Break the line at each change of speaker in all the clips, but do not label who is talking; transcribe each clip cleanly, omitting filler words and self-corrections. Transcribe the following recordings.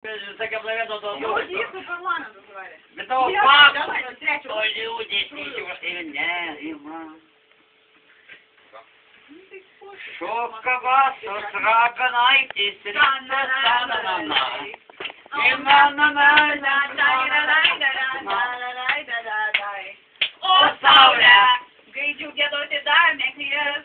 Таке благо до
Його дійсно парламенту звали.
Від того
Я
факту,
давай, до третього.
що люди і не, і ма. Шовкова сосрака найти, срана-на-на-на. І
О, Сауля! Грейджу, дядоти, дай мне книгу.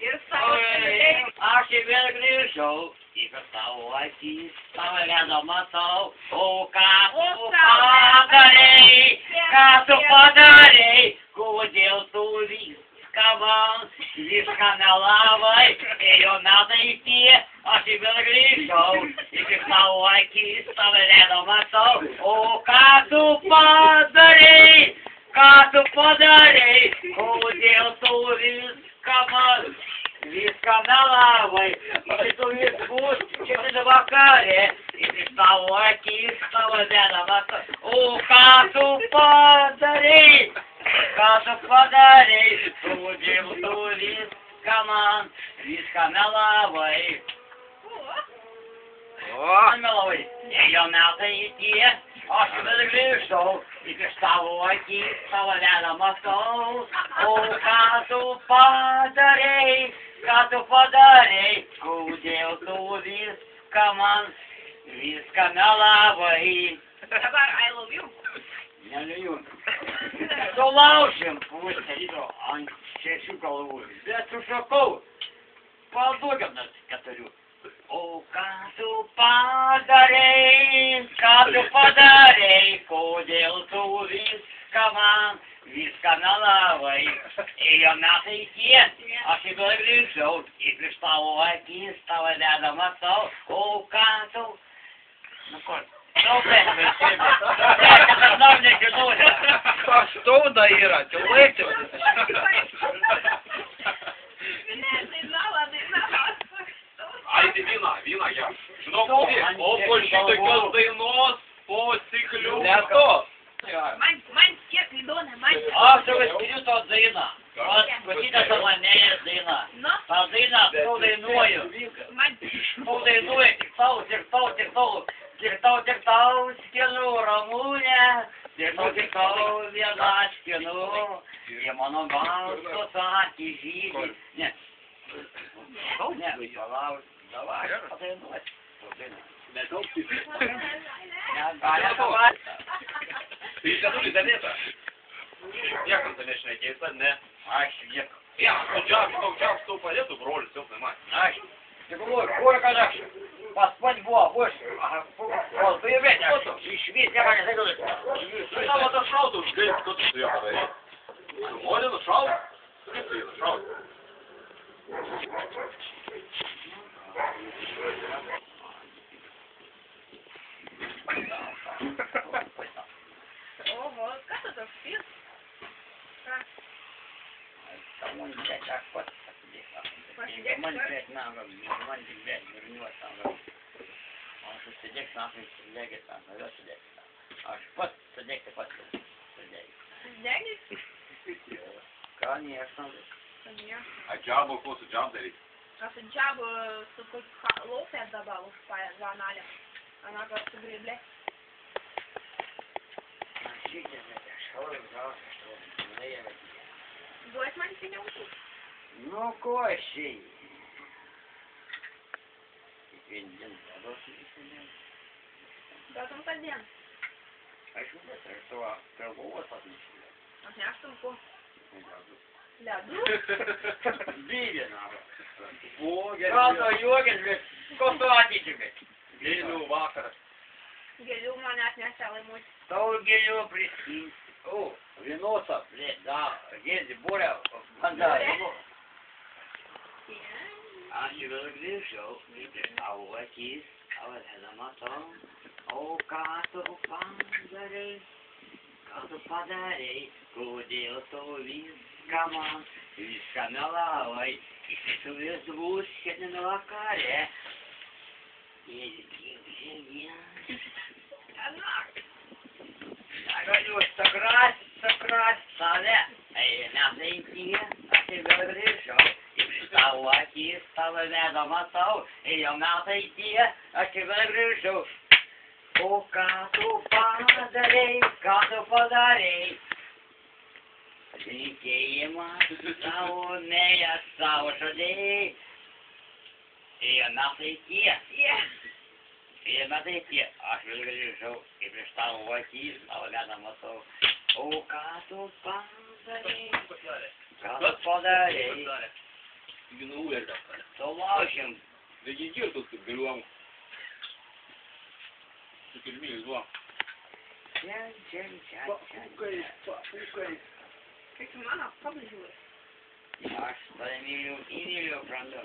И Сауля,
а себе грішов, і поставки, став рядом отцов. О, касу подарей, кудел турист, кабан, вишка на лавой, ее надо идти, а себе грішов, і поставки, став рядом отцов. О, касу подарей, кудел турист, кабан, вишка на лавой, и tu вискус, чего на бокале, и представляки, стало рядом отцов. О, касу подари, кудел турист, кабан, вишка на лавой.
О,
Меловый, ее надо идти, а себе грешил, и представляки, стало рядом отцов. О, касу подари, кудел турист, кабан, вишка на лавой.
I love you.
Не люблю. Что лаушим, пусть сидит, а чешу головой. Без сушаков, подогом нас катарю. О, касу подари, кудел турист, кабан, вишка на лавой. Ее надо идти, а себе грешил, и представляки, стало рядом отцов. О, касу. Ну, коль. Ну, блядь,
а что да, Ира, ты летишь?
Не знала.
А йди віна, я. Жінок, опочити козинос, посіклю.
Хто?
Мань, є відоне, мань.
А, що ви скажете от зина? От скажіть до мене зина. А зина полиною.
Мань.
Полиною, тертав, стіну рамуня. Тертав, в'язач стіну. І моногал, сосаки, жіді. Ні. Ні, давай, полиною. Давай.
Ти ж Лізавета. Як там замішане кейсе? Не.
Ай, як.
Я почав вступати в роль, все немає.
Ай, ты говоришь, скоро когда поспать было больше. Ага, вот, появляйся, и швид, я как зайду.
Ти там отошел, тут жди, хто тут я подарив. Оля нашел? Ти нашел.
Ого, как это спит?
Кому не взять, так вот. Мань, блядь, надо, мань, блядь, вернется. Он что сидит, нахуй, лягет там, наверх сидит там. Аж вот, сидит, вот, сидит.
Дядя?
Конечно.
Конечно.
А джабу, просто джаб дарить.
А сначала такой лофер добавил в анале. Она как-то гребля. Говорит, мать, ты не учишь?
Ну, Кощей. Теперь день хороший сидит.
Да, там один.
А что это? Что, торгового соотношения?
А я что, ляду?
Били надо.
Богер.
Правда, йоген, блядь, косатики, блядь.
Гелю, вахар.
Гелю меня отнясал ему.
Стал гелю прийти. О, виноса, блядь, да, гель, Боря, да, а себе грешил, и пришел отец, а вот это мотом. О, кату подари, кудел турист, кабан, вишка на лавой, и ты звук сидит на локале. Я говорю, сокрась, сале, надо идти, а тебе грешил, и пристал отец, стал рядом отцов, и надо идти, а тебе грешил. O ką tu padarei, ką tu padarei? Linkėjimą savo, meilę savo žadėjai. Ėjo metai tie. Ėjo metai tie. Aš vėl grįžau ir prieš tavo akis, tavo vedą matau. O ką tu padarei? Ką tu padarei? Sulaužim. Čia.
Kaip tu mano, pabaižiūrė.
Aš tave myliu, įmyliu, brandu.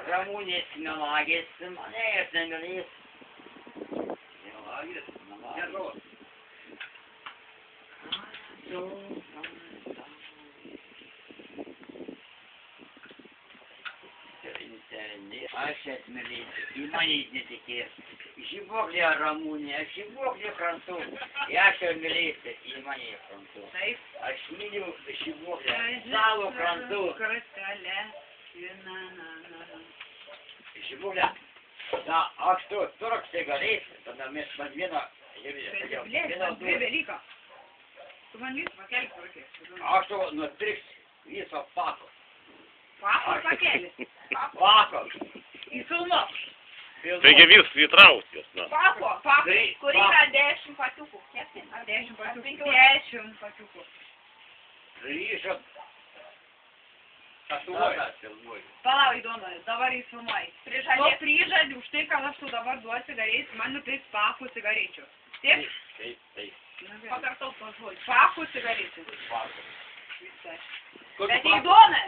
Ramunės melagės, manęs negalės. Melagės? Melagės. Aš atmylėsiu, į manęs netikės. Žibuoklė Ramunė, žibuoklė krantu. Aš atmylėsiu, į manęs krantu.
Taip.
Aš myliu žibuoklę savo krantu.
Krastelė.
Žibuoklė, na, aš tu turk cigaretę, tada mes man vieną
Dvi Velyka. Tu man vis pakelį parakės.
Aš tu nupirksiu viso pako.
Pako pakelį.
Pako.
Įfilmuok.
Reikia viską įtraukti jos, na.
Pako, kur yra 10 patiukų. Kiek tai? Ar 10 patiukų? 10 patiukų.
Grįžo.
Palauk, įdomu, dabar įfilmuoji. Prižadį už tai, kad aš tu dabar duodu cigarečių, man nupirks pakų cigarečių. Taip?
Taip.
Pakartok to žodžiu. Pakų cigarečių.
Pako.
Bet įdomu.